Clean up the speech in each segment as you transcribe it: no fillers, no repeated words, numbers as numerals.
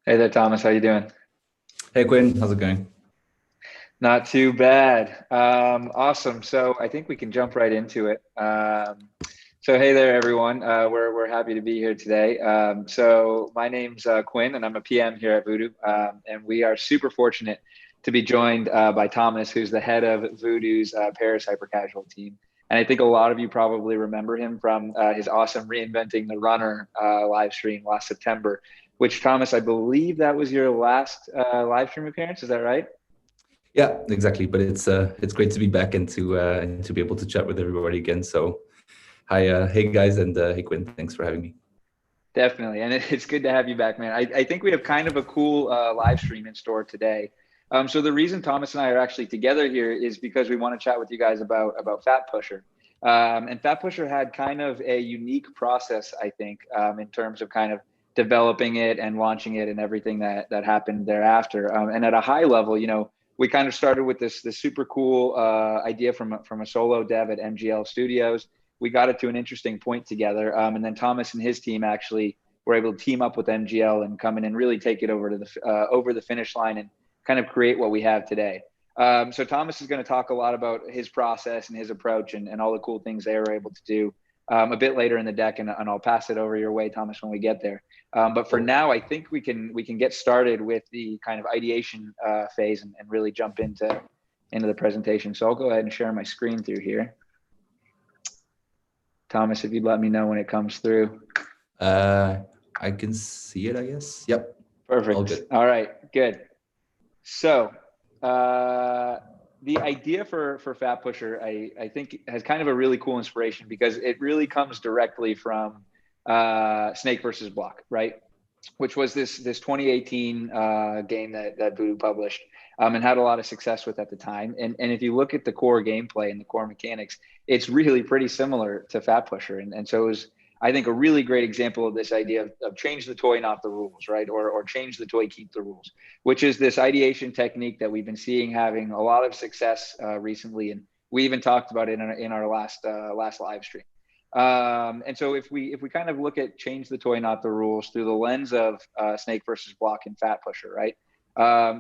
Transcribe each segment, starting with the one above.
Hey there, Thomas. How you doing? Hey Quinn, how's it going? Not too bad. Awesome. So I think we can jump right into it. So hey there, everyone. We're happy to be here today. So my name's Quinn, and I'm a PM here at Voodoo. And we are super fortunate to be joined by Thomas, who's the head of Voodoo's Paris Hypercasual team. And I think a lot of you probably remember him from his awesome Reinventing the Runner live stream last September. Which Thomas, I believe that was your last live stream appearance. Is that right? Yeah, exactly. But it's great to be back and to be able to chat with everybody again. So hi, hey guys, and hey Quinn, thanks for having me. Definitely. And it's good to have you back, man. I think we have kind of a cool live stream in store today. So the reason Thomas and I are actually together here is because we want to chat with you guys about Fat Pusher. And Fat Pusher had kind of a unique process, I think, in terms of kind of developing it and launching it and everything that happened thereafter. And at a high level, we kind of started with this super cool idea from a solo dev at MGL Studios. We got it to an interesting point together. And then Thomas and his team actually were able to team up with MGL and come in and really take it over the finish line and kind of create what we have today. So Thomas is going to talk a lot about his process and his approach and all the cool things they were able to do a bit later in the deck, and I'll pass it over your way, Thomas, when we get there. But for Cool. now, I think we can get started with the kind of ideation phase and really jump into the presentation. So I'll go ahead and share my screen through here. Thomas, if you'd let me know when it comes through. Uh, I can see it, I guess. Yep, all Perfect. good. All right, good. So, uh, the idea for Fat Pusher, I think, has kind of a really cool inspiration because it really comes directly from Snake versus Block, right? Which was this 2018 game that Voodoo published and had a lot of success with at the time. And if you look at the core gameplay and the core mechanics, it's really pretty similar to Fat Pusher. And so it was, I think, a really great example of this idea of change the toy, not the rules, right? Or change the toy, keep the rules, which is this ideation technique that we've been seeing having a lot of success recently. And we even talked about it in our last live stream. And so if we kind of look at change the toy, not the rules through the lens of Snake versus Block and Fat Pusher, right?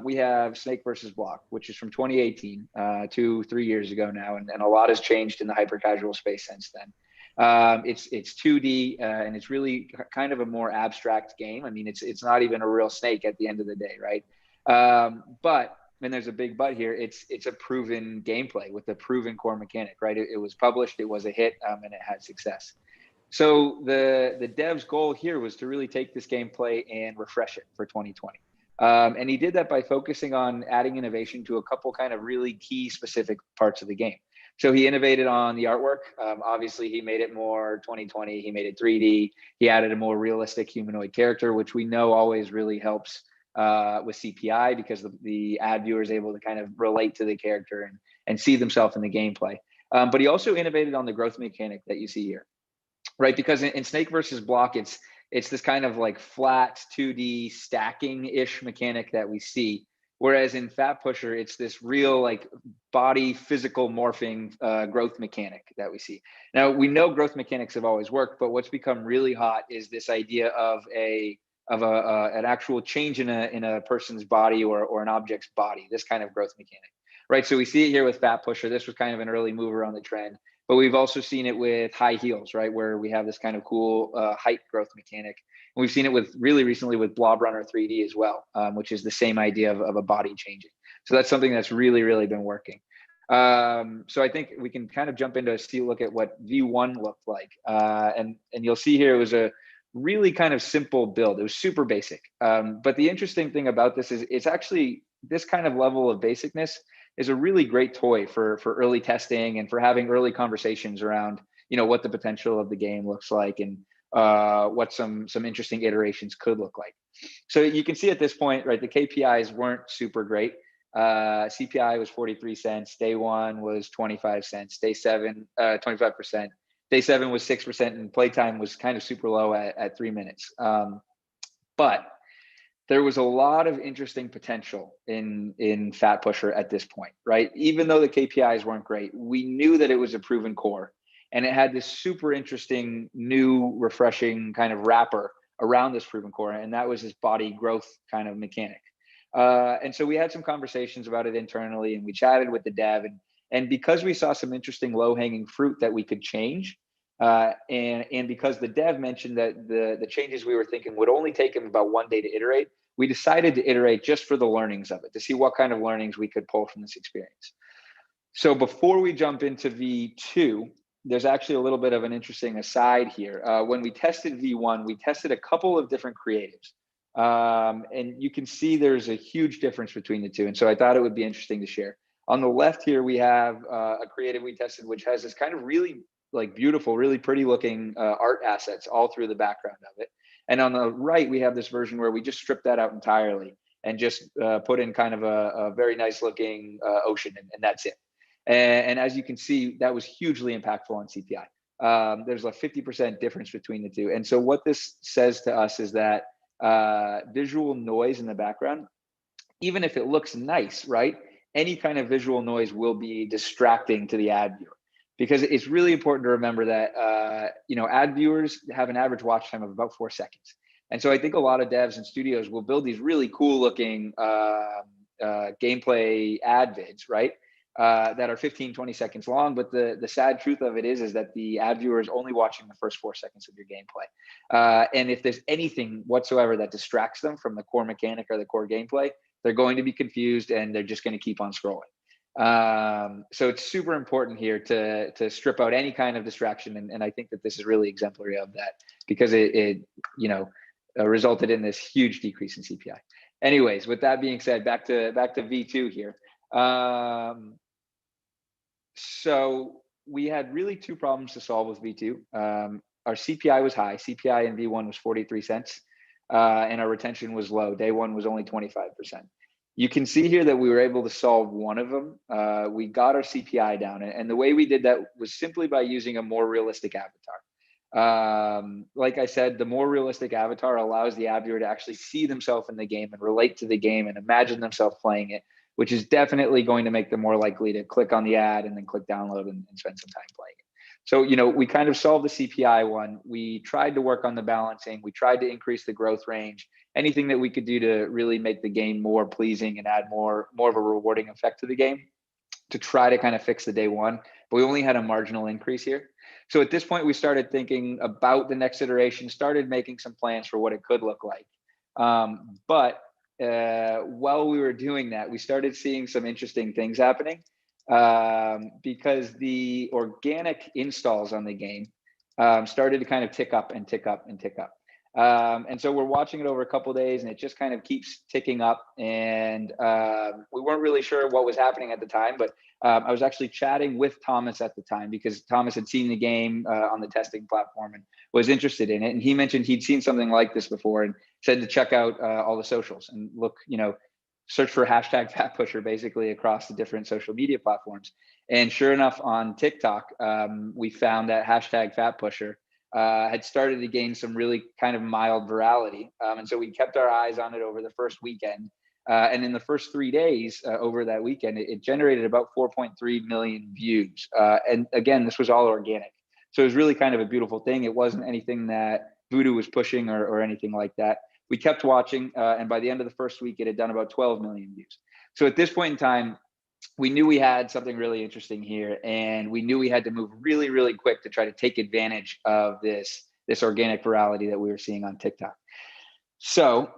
We have Snake versus Block, which is from 2018, 2, 3 years ago now, and a lot has changed in the hyper casual space since then. It's 2D and it's really kind of a more abstract game. I mean, it's not even a real snake at the end of the day, right? But and there's a big but here. It's a proven gameplay with a proven core mechanic, right? It was published, it was a hit, and it had success. So the dev's goal here was to really take this gameplay and refresh it for 2020. And he did that by focusing on adding innovation to a couple kind of really key specific parts of the game. So he innovated on the artwork. Obviously, he made it more 2020. He made it 3D. He added a more realistic humanoid character, which we know always really helps with CPI because the ad viewer is able to kind of relate to the character and see themselves in the gameplay. But he also innovated on the growth mechanic that you see here, right? Because in Snake versus Block, it's this kind of like flat 2D stacking ish mechanic that we see. Whereas in Fat Pusher, it's this real like body physical morphing growth mechanic that we see. Now we know growth mechanics have always worked, but what's become really hot is this idea of an actual change in a person's body or an object's body. This kind of growth mechanic, right? So we see it here with Fat Pusher. This was kind of an early mover on the trend, but we've also seen it with high heels, right? Where we have this kind of cool height growth mechanic. And we've seen it with really recently with Blob Runner 3D as well, which is the same idea of a body changing. So that's something that's really, really been working. So I think we can kind of jump into look at what V1 looked like. And you'll see here it was a really kind of simple build. It was super basic. But the interesting thing about this is it's actually this kind of level of basicness is a really great toy for early testing and for having early conversations around what the potential of the game looks like and what some interesting iterations could look like. So you can see at this point, right, the KPIs weren't super great. CPI was 43 cents. Day one was 25 cents. Day seven, 25%. Day seven was 6%, and playtime was kind of super low at 3 minutes. But there was a lot of interesting potential in Fat Pusher at this point, right? Even though the KPIs weren't great, we knew that it was a proven core, and it had this super interesting, new, refreshing kind of wrapper around this proven core, and that was this body growth kind of mechanic. And so we had some conversations about it internally, and we chatted with the dev, and because we saw some interesting low-hanging fruit that we could change, and because the dev mentioned that the changes we were thinking would only take him about 1 day to iterate, we decided to iterate just for the learnings of it, to see what kind of learnings we could pull from this experience. So before we jump into V2, there's actually a little bit of an interesting aside here. When we tested V1, we tested a couple of different creatives. And you can see there's a huge difference between the two. And so I thought it would be interesting to share. On the left here, we have a creative we tested, which has this kind of really like beautiful, really pretty looking art assets all through the background of it. And on the right, we have this version where we just stripped that out entirely and just put in kind of a very nice looking ocean, and that's it. And as you can see, that was hugely impactful on CPI. There's a 50% difference between the two. And so what this says to us is that visual noise in the background, even if it looks nice, right? Any kind of visual noise will be distracting to the ad viewer, because it's really important to remember that ad viewers have an average watch time of about 4 seconds. And so I think a lot of devs and studios will build these really cool looking gameplay ad vids, right? That are 15, 20 seconds long. But the sad truth of it is that the ad viewer is only watching the first 4 seconds of your gameplay. And if there's anything whatsoever that distracts them from the core mechanic or the core gameplay, they're going to be confused and they're just going to keep on scrolling. So it's super important here to strip out any kind of distraction. And I think that this is really exemplary of that, because it resulted in this huge decrease in CPI. Anyways, with that being said, back to V2 here. So we had really two problems to solve with V2. Our CPI was high. CPI in V1 was 43 cents, and our retention was low. Day one was only 25%. You can see here that we were able to solve one of them. We got our CPI down, and the way we did that was simply by using a more realistic avatar. Like I said, the more realistic avatar allows the ad viewer to actually see themselves in the game and relate to the game and imagine themselves playing it, which is definitely going to make them more likely to click on the ad and then click download and spend some time playing it. So, we kind of solved the CPI one. We tried to work on the balancing. We tried to increase the growth range, anything that we could do to really make the game more pleasing and add more of a rewarding effect to the game, to try to kind of fix the day one. But we only had a marginal increase here. So at this point, we started thinking about the next iteration, started making some plans for what it could look like. But while we were doing that, we started seeing some interesting things happening, because the organic installs on the game started to kind of tick up and tick up and tick up. And so we're watching it over a couple of days, and it just kind of keeps ticking up. And we weren't really sure what was happening at the time, but I was actually chatting with Thomas at the time, because Thomas had seen the game on the testing platform and was interested in it. And he mentioned he'd seen something like this before and said to check out all the socials and look, search for hashtag FatPusher basically across the different social media platforms. And sure enough, on TikTok, we found that hashtag FatPusher had started to gain some really kind of mild virality. And so we kept our eyes on it over the first weekend. And in the first 3 days over that weekend, it generated about 4.3 million views. And again, this was all organic. So it was really kind of a beautiful thing. It wasn't anything that Voodoo was pushing or anything like that. We kept watching, and by the end of the first week, it had done about 12 million views. So at this point in time, we knew we had something really interesting here, and we knew we had to move really, really quick to try to take advantage of this organic virality that we were seeing on TikTok. So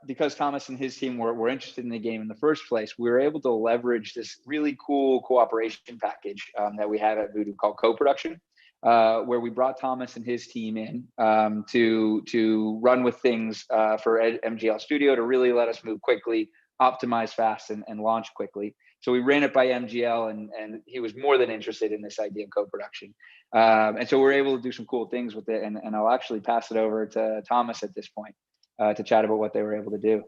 because Thomas and his team were interested in the game in the first place, we were able to leverage this really cool cooperation package that we have at Voodoo called co-production, where we brought Thomas and his team in to run with things for MGL Studio to really let us move quickly, optimize fast, and launch quickly. So we ran it by MGL, and he was more than interested in this idea of co-production. And so we're able to do some cool things with it. And I'll actually pass it over to Thomas at this point to chat about what they were able to do.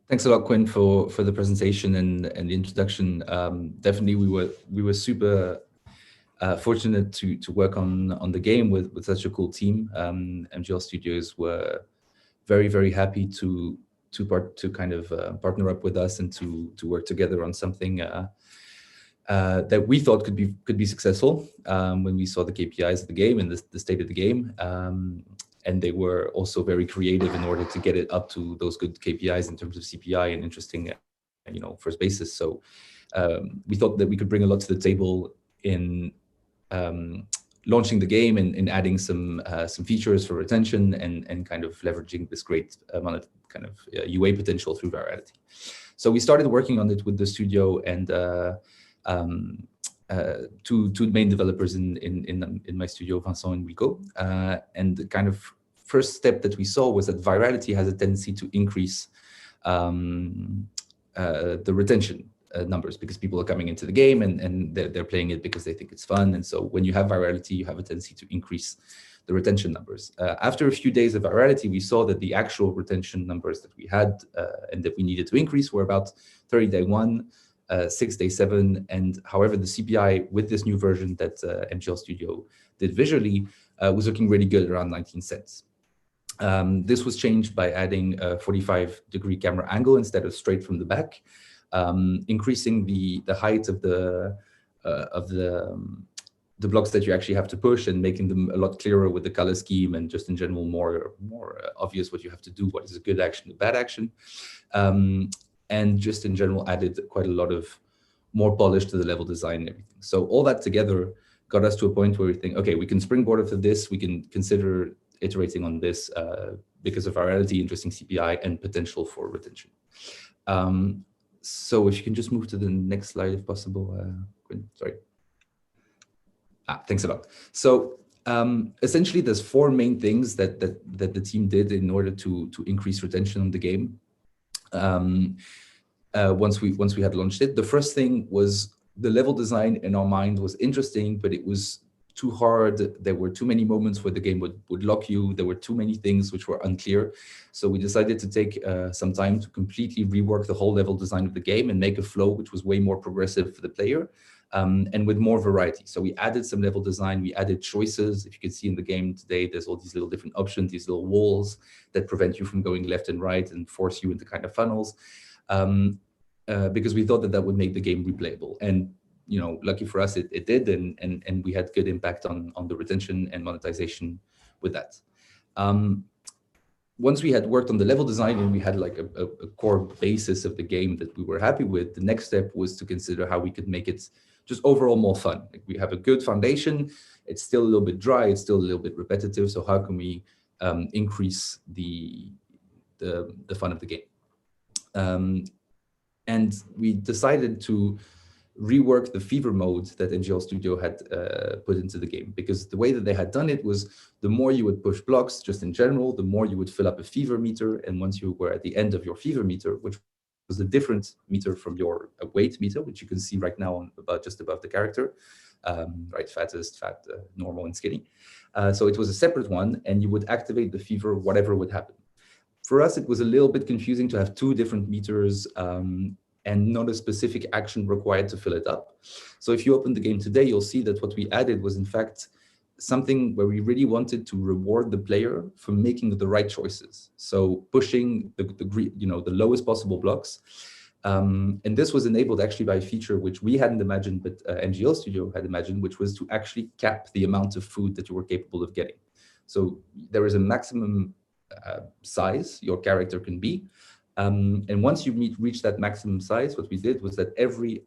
Thanks a lot, Quinn, for the presentation and the introduction. Definitely, we were super fortunate to work on the game with such a cool team. MGL Studios were very, very happy to kind of partner up with us and to work together on something that we thought could be successful when we saw the KPIs of the game and the state of the game. and they were also very creative in order to get it up to those good KPIs in terms of CPI and interesting, first basis. So we thought that we could bring a lot to the table in launching the game and adding some features for retention and kind of leveraging this great amount of kind of UA potential through virality. So we started working on it with the studio and two main developers in my studio, Vincent and Rico. And the kind of first step that we saw was that virality has a tendency to increase the retention numbers, because people are coming into the game and they're playing it because they think it's fun. And so when you have virality, you have a tendency to increase the retention numbers. After a few days of virality, we saw that the actual retention numbers that we had and that we needed to increase were about 30 day 1, 6 day 7. And however, the CPI with this new version that MGL Studio did visually was looking really good, around 19 cents. This was changed by adding a 45-degree camera angle instead of straight from the back, increasing the height of the blocks that you actually have to push and making them a lot clearer with the color scheme, and just in general more obvious what you have to do, what is a good action, a bad action, and just in general added quite a lot of more polish to the level design and everything. So all that together got us to a point where we think, okay, we can springboard after this, we can consider iterating on this because of virality, interesting CPI, and potential for retention. So if you can just move to the next slide, if possible, Quinn, sorry. Thanks a lot. So essentially, there's 4 main things that the team did in order to increase retention on the game. Once we had launched it, the first thing was the level design in our mind was interesting, but it was too hard. There were too many moments where the game would lock you. There were too many things which were unclear. So we decided to take some time to completely rework the whole level design of the game and make a flow which was way more progressive for the player, and with more variety. So we added some level design, we added choices. If you can see in the game today, there's all these little different options, these little walls that prevent you from going left and right and force you into kind of funnels, because we thought that would make the game replayable. And lucky for us, it did, and we had good impact on the retention and monetization with that. Once we had worked on the level design and we had like a core basis of the game that we were happy with, the next step was to consider how we could make it just overall more fun. Like, we have a good foundation, it's still a little bit dry, it's still a little bit repetitive, so how can we increase the fun of the game? And we decided to rework the fever mode that MGL Studio had put into the game, because the way that they had done it was the more you would push blocks just in general, the more you would fill up a fever meter. And once you were at the end of your fever meter, which was a different meter from your weight meter, which you can see right now on just above the character, right, fattest, fat, normal, and skinny. So it was a separate one, and you would activate the fever, whatever would happen. For us, it was a little bit confusing to have 2 different meters, and not a specific action required to fill it up. So if you open the game today, you'll see that what we added was in fact something where we really wanted to reward the player for making the right choices. So pushing the lowest possible blocks. And this was enabled actually by a feature which we hadn't imagined, but MGL Studio had imagined, which was to actually cap the amount of food that you were capable of getting. So there is a maximum size your character can be. And once you reach that maximum size, what we did was that every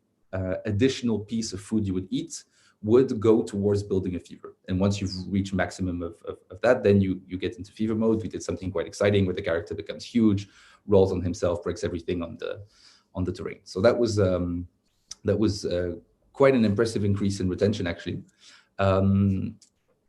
additional piece of food you would eat would go towards building a fever. And once you've reached maximum of that, then you get into fever mode. We did something quite exciting where the character becomes huge, rolls on himself, breaks everything on the terrain. So that was quite an impressive increase in retention, actually. And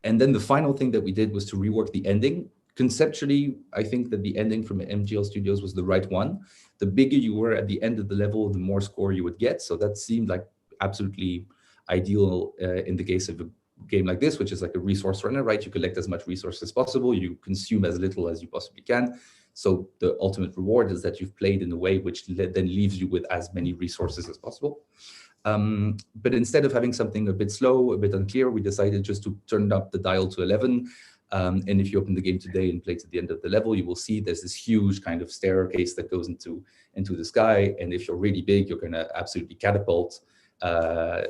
then the final thing that we did was to rework the ending. Conceptually, I think that the ending from MGL Studios was the right one. The bigger you were at the end of the level, the more score you would get. So that seemed like absolutely ideal in the case of a game like this, which is like a resource runner, right? You collect as much resources as possible, you consume as little as you possibly can. So the ultimate reward is that you've played in a way which then leaves you with as many resources as possible. But instead of having something a bit slow, a bit unclear, we decided just to turn up the dial to 11. And if you open the game today and play to the end of the level, you will see there's this huge kind of staircase that goes into the sky. And if you're really big, you're going to absolutely catapult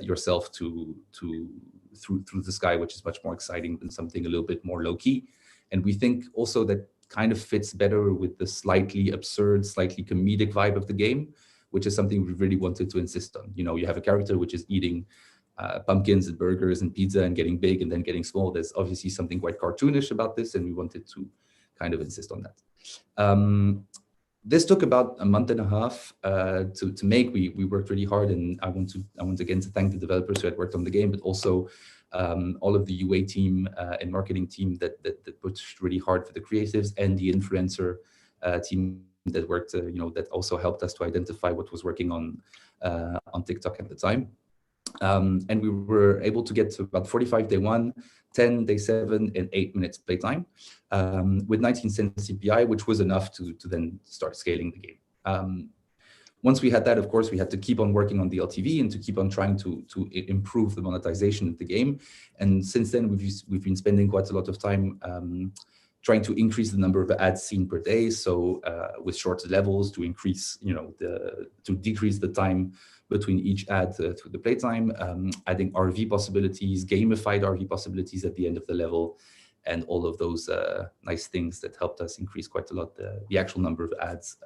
yourself through the sky, which is much more exciting than something a little bit more low key. And we think also that kind of fits better with the slightly absurd, slightly comedic vibe of the game, which is something we really wanted to insist on. You know, you have a character which is eating pumpkins and burgers and pizza and getting big and then getting small. There's obviously something quite cartoonish about this, and we wanted to kind of insist on that. This took about a month and a half to make. We worked really hard, and I want again to thank the developers who had worked on the game, but also all of the UA team and marketing team that pushed really hard for the creatives, and the influencer team that worked, that also helped us to identify what was working on TikTok at the time. And we were able to get to about 45 day 1, 10 day 7, and 8 minutes playtime with 19 cents CPI, which was enough to then start scaling the game. Once we had that, of course, we had to keep on working on the LTV and to keep on trying to improve the monetization of the game. And since then, we've been spending quite a lot of time trying to increase the number of ads seen per day. So with shorter levels to increase, to decrease the time between each ad through the playtime, adding RV possibilities, gamified RV possibilities at the end of the level, and all of those nice things that helped us increase quite a lot the actual number of ads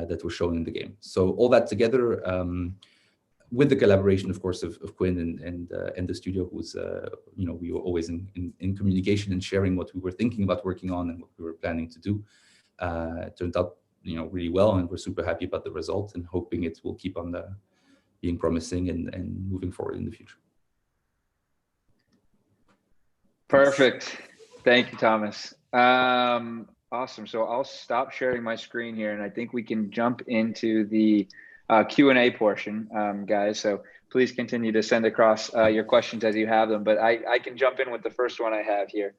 that were shown in the game. So all that together, with the collaboration, of course, of Quinn and the studio, who's we were always in communication and sharing what we were thinking about working on and what we were planning to do. Turned out really well, and we're super happy about the result and hoping it will keep on being promising and moving forward in the future. Perfect. Thank you, Thomas. Awesome. So I'll stop sharing my screen here, and I think we can jump into the Q&A portion, guys. So please continue to send across your questions as you have them. But I can jump in with the first one I have here,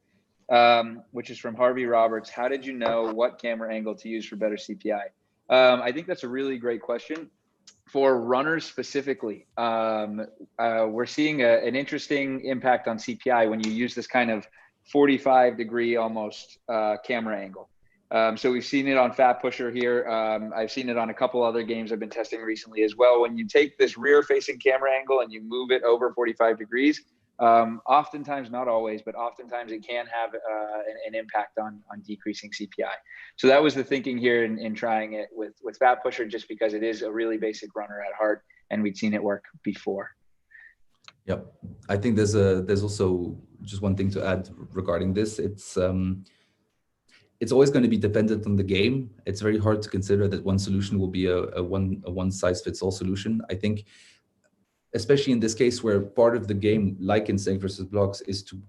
which is from Harvey Roberts. How did you know what camera angle to use for better CPI? I think that's a really great question. For runners specifically, we're seeing an interesting impact on CPI when you use this kind of 45-degree almost camera angle. So we've seen it on Fat Pusher here. I've seen it on a couple other games I've been testing recently as well. When you take this rear-facing camera angle and you move it over 45 degrees, oftentimes, not always, but oftentimes it can have an impact on decreasing CPI. So that was the thinking here in trying it with Fat Pusher, just because it is a really basic runner at heart, and we'd seen it work before. Yep, I think there's also just one thing to add regarding this. It's always going to be dependent on the game. It's very hard to consider that one solution will be a one-size-fits-all solution. I think, especially in this case where part of the game, like in Snake versus Blocks, is to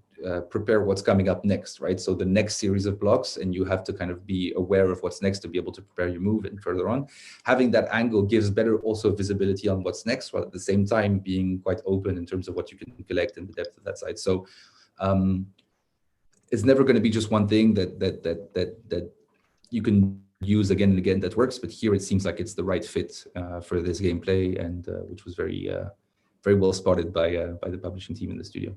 prepare what's coming up next, right? So the next series of blocks, and you have to kind of be aware of what's next to be able to prepare your move and further on. Having that angle gives better also visibility on what's next, while at the same time being quite open in terms of what you can collect and the depth of that side. So it's never going to be just one thing that you can use again and again that works, but here it seems like it's the right fit for this gameplay, and which was very well spotted by the publishing team in the studio.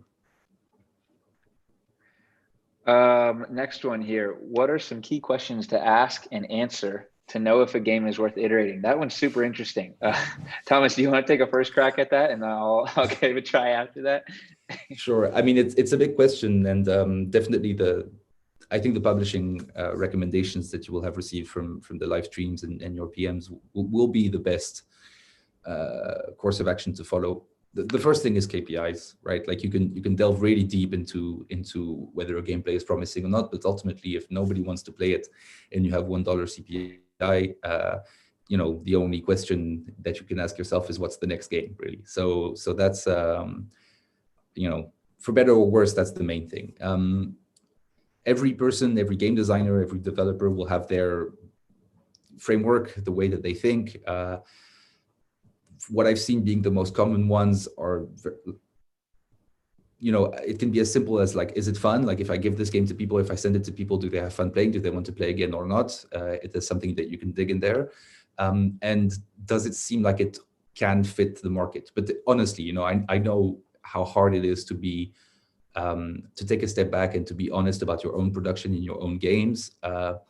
Next one here. What are some key questions to ask and answer to know if a game is worth iterating? That one's super interesting. Thomas, do you want to take a first crack at that, and I'll give it a try after that? Sure. I mean, it's a big question, and definitely I think the publishing recommendations that you will have received from the live streams and your PMs will be the best course of action to follow. The first thing is KPIs, right? Like you can delve really deep into whether a gameplay is promising or not, but ultimately, if nobody wants to play it and you have $1 CPI, the only question that you can ask yourself is what's the next game, really. So that's for better or worse, that's the main thing. Every person, every game designer, every developer will have their framework, the way that they think. What I've seen being the most common ones are, it can be as simple as like, is it fun? Like if I give this game to people, if I send it to people, do they have fun playing? Do they want to play again or not? It is something that you can dig in there. And does it seem like it can fit the market? But honestly, I know how hard it is to be, to take a step back and to be honest about your own production in your own games. But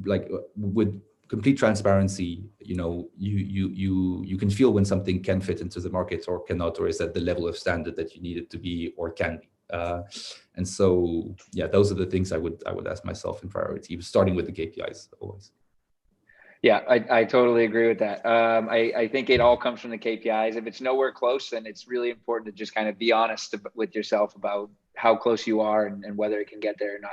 like with complete transparency, you can feel when something can fit into the market or cannot, or is at the level of standard that you need it to be or can be. And so, yeah, those are the things I would ask myself in priority, starting with the KPIs always. Yeah, I totally agree with that. I think it all comes from the KPIs. If it's nowhere close, then it's really important to just kind of be honest with yourself about how close you are and whether it can get there or not.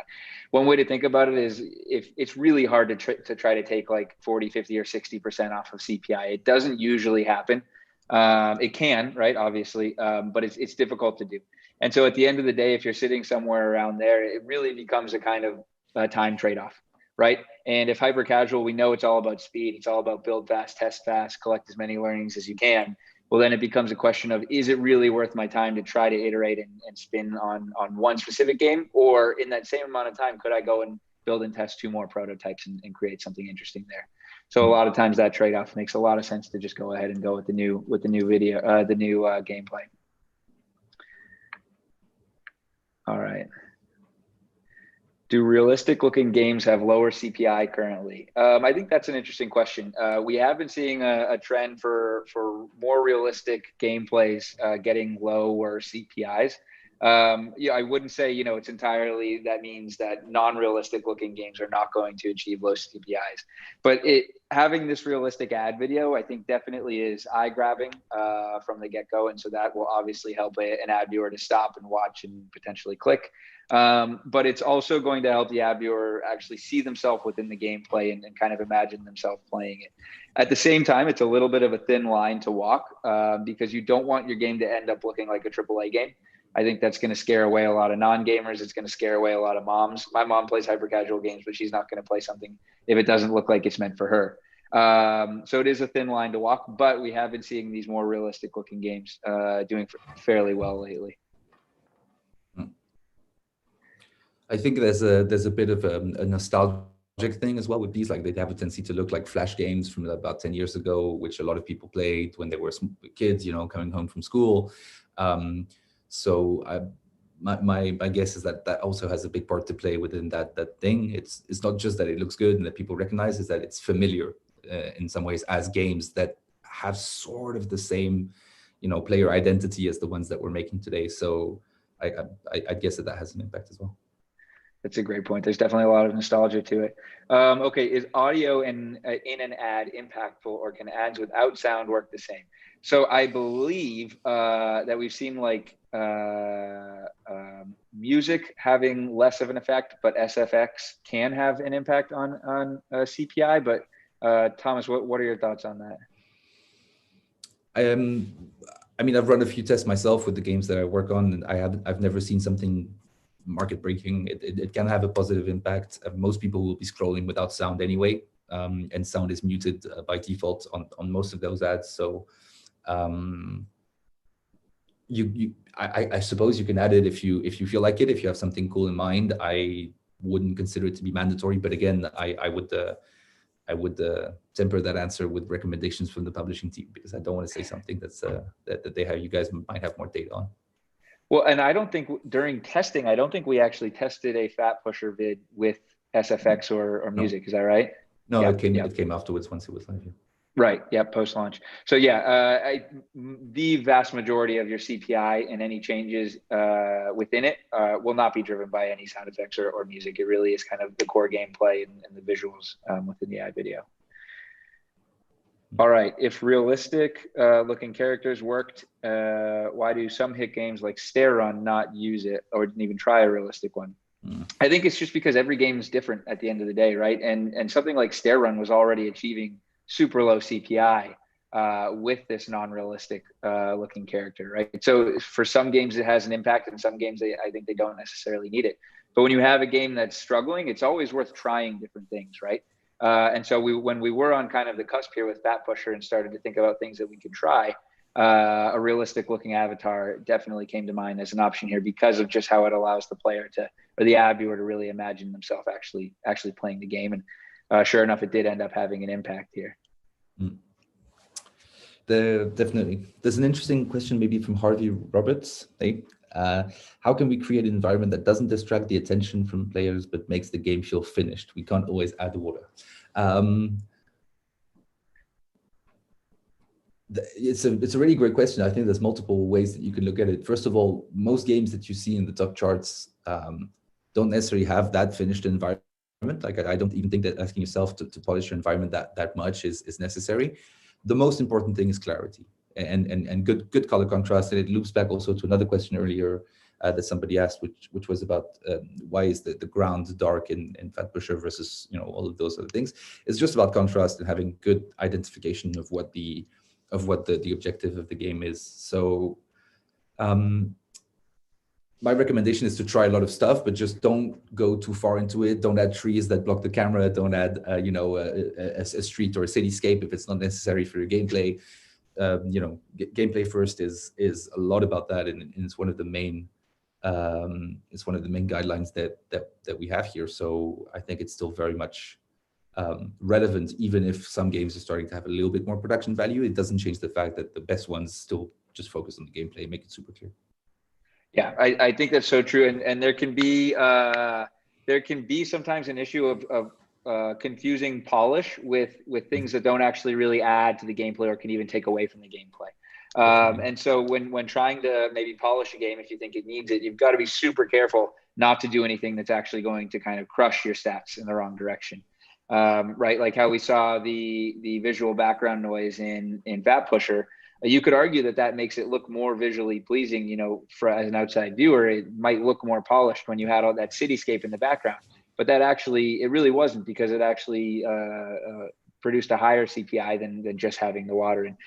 One way to think about it is if it's really hard to try to take like 40, 50 or 60% off of CPI. It doesn't usually happen. It can, right? Obviously, but it's difficult to do. And so at the end of the day, if you're sitting somewhere around there, it really becomes a kind of time trade-off, right? And if hyper casual, we know it's all about speed. It's all about build fast, test fast, collect as many learnings as you can. Well, then it becomes a question of, is it really worth my time to try to iterate and spin on one specific game? Or in that same amount of time, could I go and build and test 2 more prototypes and create something interesting there? So a lot of times that trade-off makes a lot of sense to just go ahead and go with the new video, the new gameplay. All right. Do realistic looking games have lower CPI currently? I think that's an interesting question. We have been seeing a trend for more realistic gameplays getting lower CPIs. Yeah, I wouldn't say, it's entirely, that means that non-realistic looking games are not going to achieve low CPIs, but having this realistic ad video, I think definitely is eye grabbing from the get-go. And so that will obviously help an ad viewer to stop and watch and potentially click. But it's also going to help the ad viewer actually see themselves within the gameplay and kind of imagine themselves playing it. At the same time, it's a little bit of a thin line to walk because you don't want your game to end up looking like a AAA game. I think that's going to scare away a lot of non-gamers. It's going to scare away a lot of moms. My mom plays hyper casual games, but she's not going to play something if it doesn't look like it's meant for her. So it is a thin line to walk, but we have been seeing these more realistic looking games doing fairly well lately. I think there's a bit of a nostalgic thing as well with these. Like, they have a tendency to look like flash games from about 10 years ago, which a lot of people played when they were kids, coming home from school. So my guess is that also has a big part to play within that thing. It's not just that it looks good and that people recognize, is that it's familiar in some ways as games that have sort of the same, player identity as the ones that we're making today. So I guess that has an impact as well. That's a great point. There's definitely a lot of nostalgia to it. Okay, is audio in an ad impactful, or can ads without sound work the same? So I believe that we've seen like music having less of an effect, but SFX can have an impact on CPI. But Thomas, what are your thoughts on that? I mean, I've run a few tests myself with the games that I work on, and I've never seen something market breaking. It can have a positive impact. Most people will be scrolling without sound anyway, and sound is muted by default on most of those ads. So I suppose you can add it if you feel like it, if you have something cool in mind. I wouldn't consider it to be mandatory, but again, I would temper that answer with recommendations from the publishing team, because I don't want to say something that's that you guys might have more data on. Well, and I don't think during testing, I don't think we actually tested a Fat Pusher vid with SFX or music. No. Is that right? No, yeah, it came afterwards once it was live. Yeah. Right. Yeah. Post launch. So yeah, the vast majority of your CPI and any changes within it will not be driven by any sound effects or music. It really is kind of the core gameplay and the visuals within the ad video. All right. If realistic looking characters worked, why do some hit games like Stair Run not use it, or didn't even try a realistic one? I think it's just because every game is different at the end of the day, right? And something like Stair Run was already achieving super low CPI with this non-realistic looking character, right? So for some games it has an impact, and some games I think they don't necessarily need it. But when you have a game that's struggling, it's always worth trying different things, right? And so when we were on kind of the cusp here with Fat Pusher and started to think about things that we could try, a realistic looking avatar definitely came to mind as an option here, because of just how it allows the player or the ad viewer to really imagine themselves actually playing the game. And sure enough, it did end up having an impact here. Definitely. There's an interesting question maybe from Harvey Roberts. Hey? How can we create an environment that doesn't distract the attention from players but makes the game feel finished? We can't always add water. It's a really great question. I think there's multiple ways that you can look at it. First of all, most games that you see in the top charts don't necessarily have that finished environment. Like I don't even think that asking yourself to polish your environment that much is necessary. The most important thing is clarity and good color contrast. And it loops back also to another question earlier that somebody asked, which was about why is the ground dark in Fat Pusher versus all of those other things. It's just about contrast and having good identification of what the objective of the game is. So my recommendation is to try a lot of stuff, but just don't go too far into it. Don't add trees that block the camera. Don't add a street or a cityscape if it's not necessary for your gameplay. Gameplay first is a lot about that, and it's one of the main guidelines that we have here. So I think it's still very much relevant, even if some games are starting to have a little bit more production value. It doesn't change the fact that the best ones still just focus on the gameplay, make it super clear. Yeah, I think that's so true, and there can be sometimes an issue of confusing polish with things that don't actually really add to the gameplay or can even take away from the gameplay. And so when trying to maybe polish a game, if you think it needs it, you've got to be super careful not to do anything that's actually going to kind of crush your stats in the wrong direction. Right, like how we saw the visual background noise in Fat Pusher. You could argue that makes it look more visually pleasing, for as an outside viewer. It might look more polished when you had all that cityscape in the background, but it really wasn't, because it actually produced a higher CPI than just having the water in.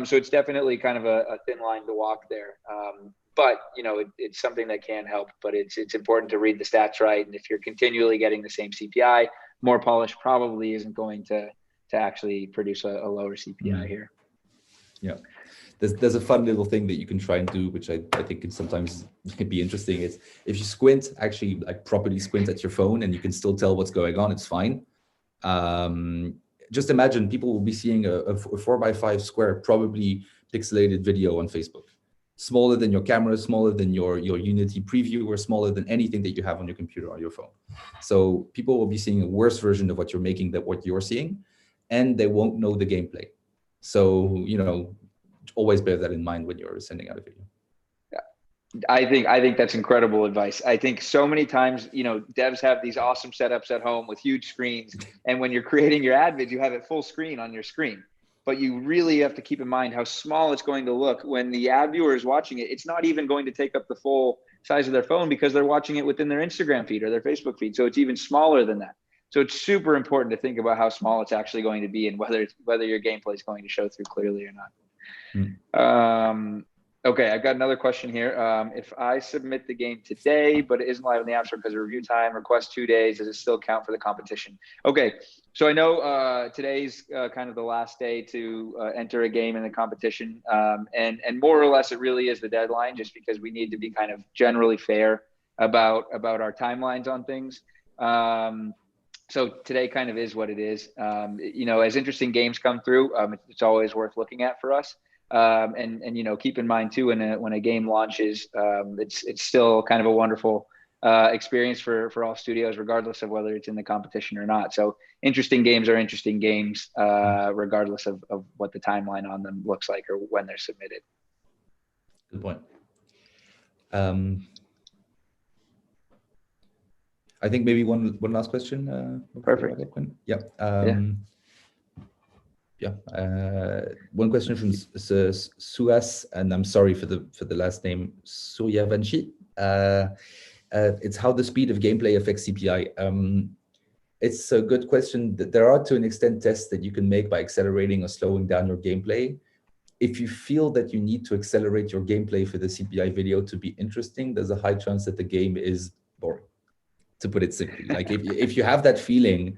So it's definitely kind of a thin line to walk there. But it's something that can help, but it's important to read the stats right. And if you're continually getting the same CPI, more polish probably isn't going to actually produce a lower CPI here. Yeah, there's a fun little thing that you can try and do, which I think can sometimes be interesting. Is if you squint, actually like properly squint at your phone, and you can still tell what's going on, it's fine. Just imagine people will be seeing a 4x5 square, probably pixelated video on Facebook, smaller than your camera, smaller than your Unity preview, or smaller than anything that you have on your computer or your phone. So people will be seeing a worse version of what you're making than what you're seeing, and they won't know the gameplay. So, always bear that in mind when you're sending out a video. Yeah, I think that's incredible advice. I think so many times, devs have these awesome setups at home with huge screens. And when you're creating your ad vid, you have it full screen on your screen. But you really have to keep in mind how small it's going to look when the ad viewer is watching it. It's not even going to take up the full size of their phone, because they're watching it within their Instagram feed or their Facebook feed. So it's even smaller than that. So it's super important to think about how small it's actually going to be, and whether your gameplay is going to show through clearly or not. Okay, I've got another question here. If I submit the game today, but it isn't live in the App Store because of review time, request 2 days, does it still count for the competition? Okay, so I know today's kind of the last day to enter a game in the competition, and more or less it really is the deadline, just because we need to be kind of generally fair about our timelines on things. So today kind of is what it is. As interesting games come through, it's always worth looking at for us. And keep in mind too, when a game launches, it's still kind of a wonderful experience for all studios, regardless of whether it's in the competition or not. So interesting games are interesting games, regardless of what the timeline on them looks like or when they're submitted. Good point. I think maybe one last question. Perfect. Yeah. One question from Suas, and I'm sorry for the last name, Suryavanshi. It's how the speed of gameplay affects CPI. It's a good question. There are, to an extent, tests that you can make by accelerating or slowing down your gameplay. If you feel that you need to accelerate your gameplay for the CPI video to be interesting, there's a high chance that the game is boring, to put it simply. Like if you have that feeling,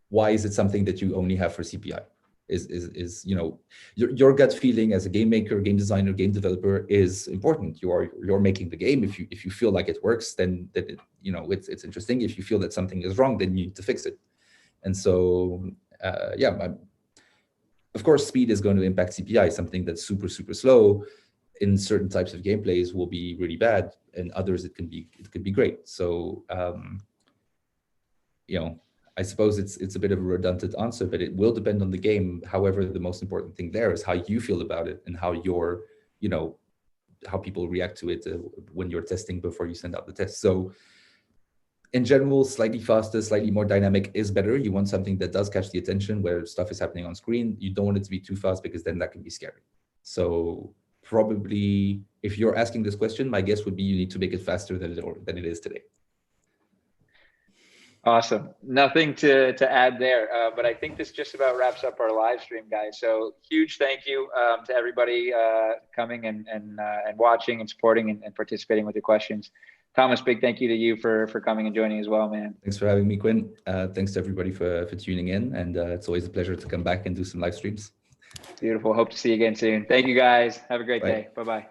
why is it something that you only have for CPI? Is your gut feeling as a game maker, game designer, game developer is important. You're making the game. If you feel like it works, then it's interesting. If you feel that something is wrong, then you need to fix it. And so of course, speed is going to impact CPI. Something that's super slow in certain types of gameplays will be really bad, and others it can be great. So I suppose it's a bit of a redundant answer, but it will depend on the game. However, the most important thing there is how you feel about it and how how people react to it when you're testing before you send out the test. So in general, slightly faster, slightly more dynamic is better. You want something that does catch the attention where stuff is happening on screen. You don't want it to be too fast because then that can be scary. So probably if you're asking this question, my guess would be you need to make it faster than it is today. Awesome. Nothing to add there, but I think this just about wraps up our live stream, guys. So huge thank you to everybody coming and watching and supporting and participating with your questions. Thomas, big thank you to you for coming and joining as well, man. Thanks for having me, Quinn. Thanks to everybody for tuning in, and it's always a pleasure to come back and do some live streams. Beautiful. Hope to see you again soon. Thank you, guys. Have a great day. Bye-bye.